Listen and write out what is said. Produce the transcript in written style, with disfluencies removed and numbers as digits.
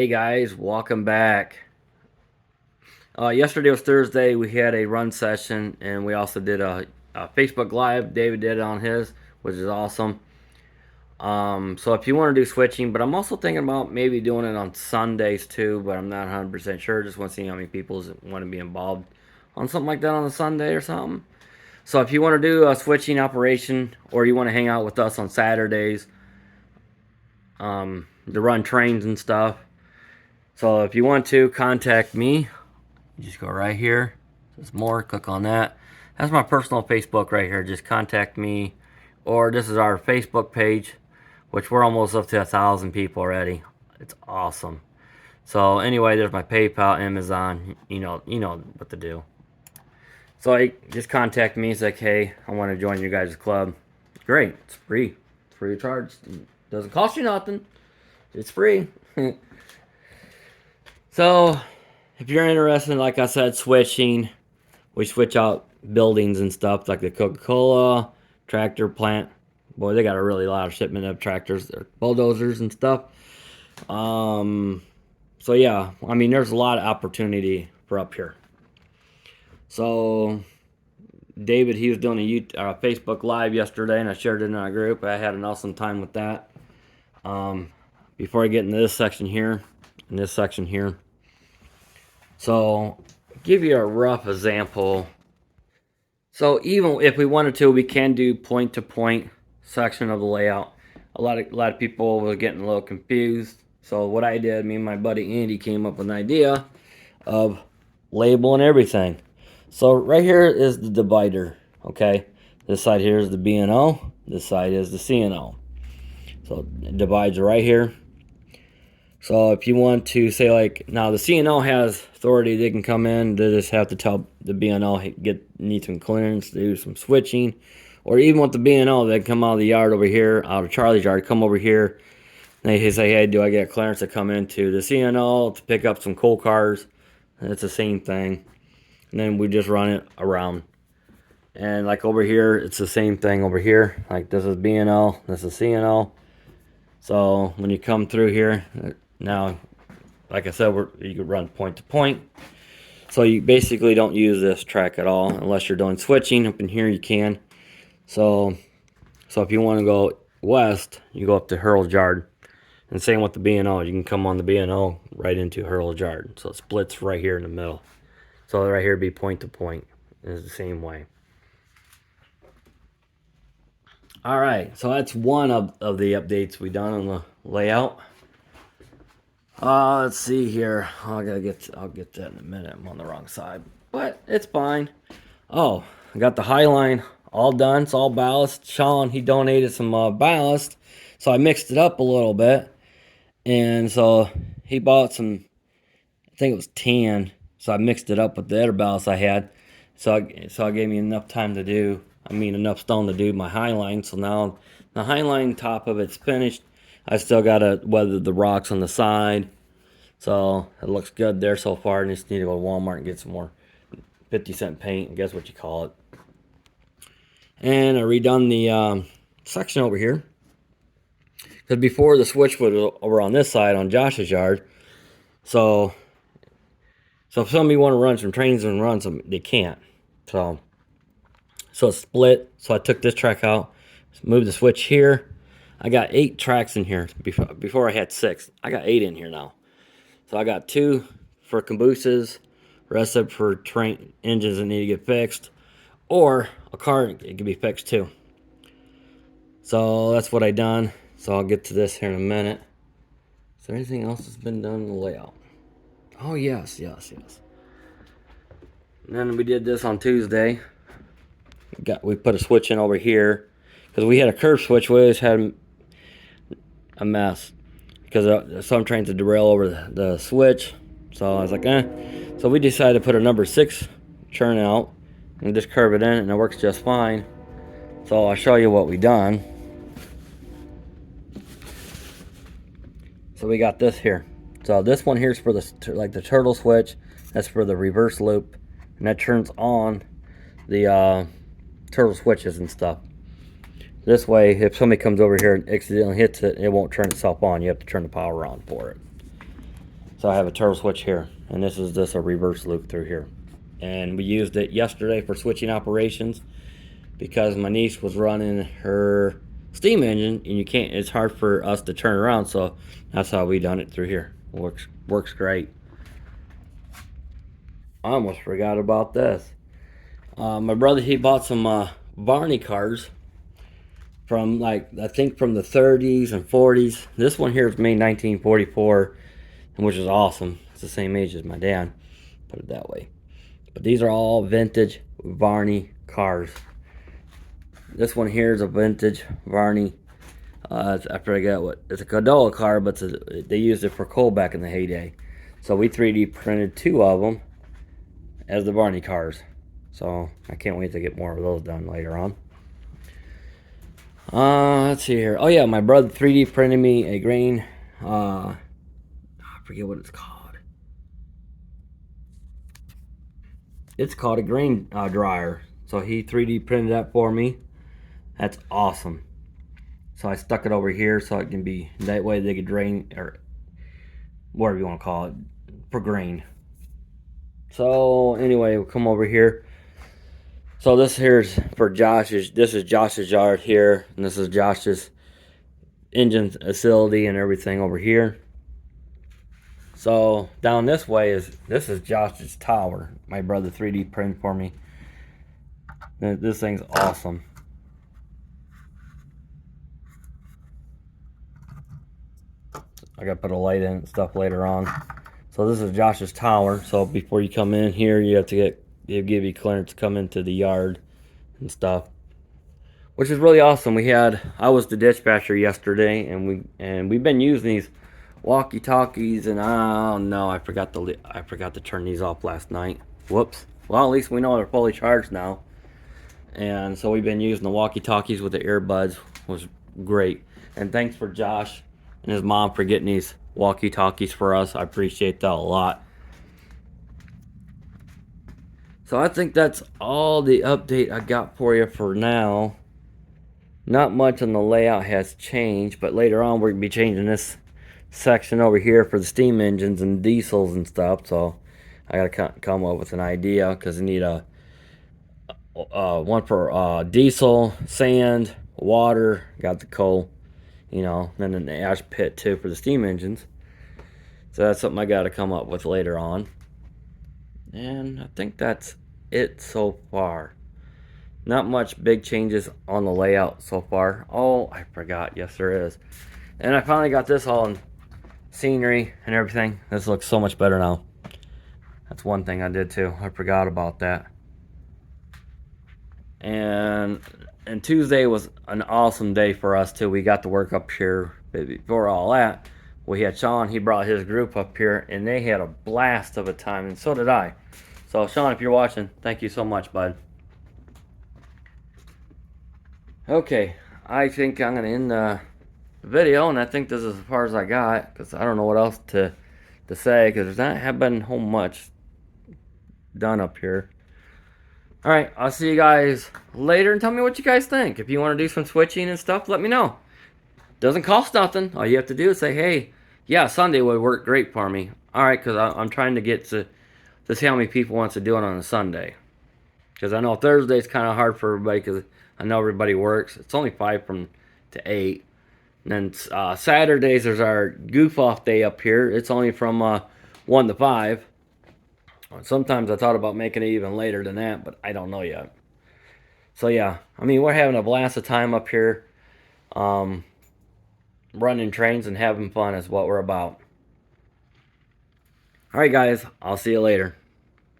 Hey guys, welcome back. Yesterday was Thursday. We had a run session, and we also did a Facebook Live. David did it on his, which is awesome. So if you want to do switching, but I'm also thinking about maybe doing it on Sundays too, but I'm not 100% sure. Just want to see how many people want to be involved on something like that on a Sunday or something. So if you want to do a switching operation, or you want to hang out with us on Saturdays, to run trains and stuff. So if you want to contact me, you just go right here. There's more. Click on that. That's my personal Facebook right here. Just contact me, or this is our Facebook page, which we're almost up to 1,000 people already. It's awesome. So anyway, there's my PayPal, Amazon. You know what to do. So just contact me. It's like, hey, I want to join you guys' club. Great. It's free. It's free of charge. It doesn't cost you nothing. It's free. So, if you're interested, like I said, switching, we switch out buildings and stuff like the Coca-Cola tractor plant. Boy, they got a really lot of shipment of tractors, they're bulldozers and stuff. So yeah, I mean, there's a lot of opportunity for up here. So, David, he was doing a Facebook Live yesterday, and I shared it in our group. I had an awesome time with that. Before I get into this section here, and this section here. So, give you a rough example. So, even if we wanted to, we can do point-to-point section of the layout. A lot of people were getting a little confused. So, what I did, me and my buddy Andy came up with an idea of labeling everything. So, right here is the divider. Okay, this side here is the B&O. This side is the C&O. So, it divides right here. So if you want to say, like, now the C&O has authority, they can come in, they just have to tell the B&O, hey, need some clearance, do some switching. Or even with the B&O, they come out of the yard over here, out of Charlie's yard, come over here, and they say, hey, do I get clearance to come into the C&O to pick up some coal cars? And it's the same thing. And then we just run it around. And like over here, it's the same thing over here. Like this is B&O, this is C&O. So when you come through here, now, like I said, you can run point to point. So you basically don't use this track at all unless you're doing switching. Up in here you can. So if you want to go west, you go up to Hurl's yard. And same with the B&O. You can come on the B&O right into Hurl's yard. So it splits right here in the middle. So right here would be point to point. It's the same way. Alright, so that's one of the updates we done on the layout. Let's see here. I'll get that in a minute. I'm on the wrong side, but it's fine. Oh, I got the Highline all done. It's all ballast. Sean, he donated some ballast, so I mixed it up a little bit, and so he bought some. I think it was tan. So I mixed it up with the other ballast I had. So it gave me enough time to do. Enough stone to do my Highline. So now the Highline top of it's finished. I still got to weather the rocks on the side. So it looks good there so far. I just need to go to Walmart and get some more 50-cent paint. I guess what you call it. And I redone the section over here. Because before the switch was over on this side on Josh's yard. So if somebody want to run some trains and run some, they can't. So it's split. So I took this track out. Moved the switch here. I got 8 tracks in here. Before I had 6. I got 8 in here now. So I got 2 for cabooses, rest of it for train engines that need to get fixed, or a car, it can be fixed too. So that's what I done. So I'll get to this here in a minute. Is there anything else that's been done in the layout? Oh yes. And then we did this on Tuesday. We put a switch in over here because we had a curve switch. We always had a mess because some trains would derail over the switch. So I was like, So we decided to put a number 6 churn out and just curve it in, and it works just fine. So I'll show you what we done. So we got this here. So this one here is for the turtle switch. That's for the reverse loop, and that turns on the turtle switches and stuff. This way, if somebody comes over here and accidentally hits it, it won't turn itself on. You have to turn the power on for it. So I have a turtle switch here, and this is just a reverse loop through here. And we used it yesterday for switching operations because my niece was running her steam engine, and you can't. It's hard for us to turn around, so that's how we done it through here. Works great. I almost forgot about this. My brother, he bought some Barney cars from, like, I think from the 30s and 40s. This one here is made 1944, which is awesome. It's the same age as my dad, put it that way. But these are all vintage Barney cars. This one here is a vintage Barney. I forget what, it's a Cadola car, but they used it for coal back in the heyday. So we 3D printed 2 of them as the Barney cars. So I can't wait to get more of those done later on. Let's see here. Oh yeah, my brother 3D printed me a grain. I forget what it's called. It's called a grain dryer. So he 3D printed that for me. That's awesome. So I stuck it over here so it can be, that way they could drain, or whatever you want to call it, for grain. So anyway, we'll come over here. So this here's for Josh's, this is Josh's yard here, and this is Josh's engine facility and everything over here. So down this way this is Josh's tower. My brother 3D printed for me. This thing's awesome. I gotta put a light in and stuff later on. So this is Josh's tower. So before you come in here, you have to give you clearance to come into the yard and stuff, which is really awesome. I was the dispatcher yesterday, and we've been using these walkie-talkies, and I don't know, I forgot to turn these off last night. Whoops. Well, at least we know they're fully charged now. And so we've been using the walkie-talkies with the earbuds. Was great. And thanks for Josh and his mom for getting these walkie-talkies for us. I appreciate that a lot. So I think that's all the update I got for you for now. Not much on the layout has changed, but later on we're going to be changing this section over here for the steam engines and diesels and stuff. So I got to come up with an idea, because I need a one for diesel, sand, water, got the coal, then an ash pit too for the steam engines. So that's something I got to come up with later on. And I think that's it so far. Not much big changes on the layout so far. Oh, I forgot. Yes, there is. And I finally got this all in scenery and everything. This looks so much better now. That's one thing I did too. I forgot about that. And Tuesday was an awesome day for us too. We got to work up here. But before all that, we had Sean. He brought his group up here, and they had a blast of a time, and so did I. So Sean, if you're watching, thank you so much, bud. Okay, I think I'm gonna end the video, and I think this is as far as I got, because I don't know what else to say, because there's not have been whole much done up here. Alright, I'll see you guys later, and tell me what you guys think. If you want to do some switching and stuff, let me know. Doesn't cost nothing. All you have to do is say, hey, yeah, Sunday would work great for me. Alright, because I'm trying to get to see how many people wants to do it on a Sunday. Because I know Thursday's kind of hard for everybody, because I know everybody works. It's only 5 to 8. And then Saturdays, there's our goof off day up here. It's only from 1 to 5. Sometimes I thought about making it even later than that, but I don't know yet. So yeah, I mean, we're having a blast of time up here. Running trains and having fun is what we're about. Alright guys, I'll see you later.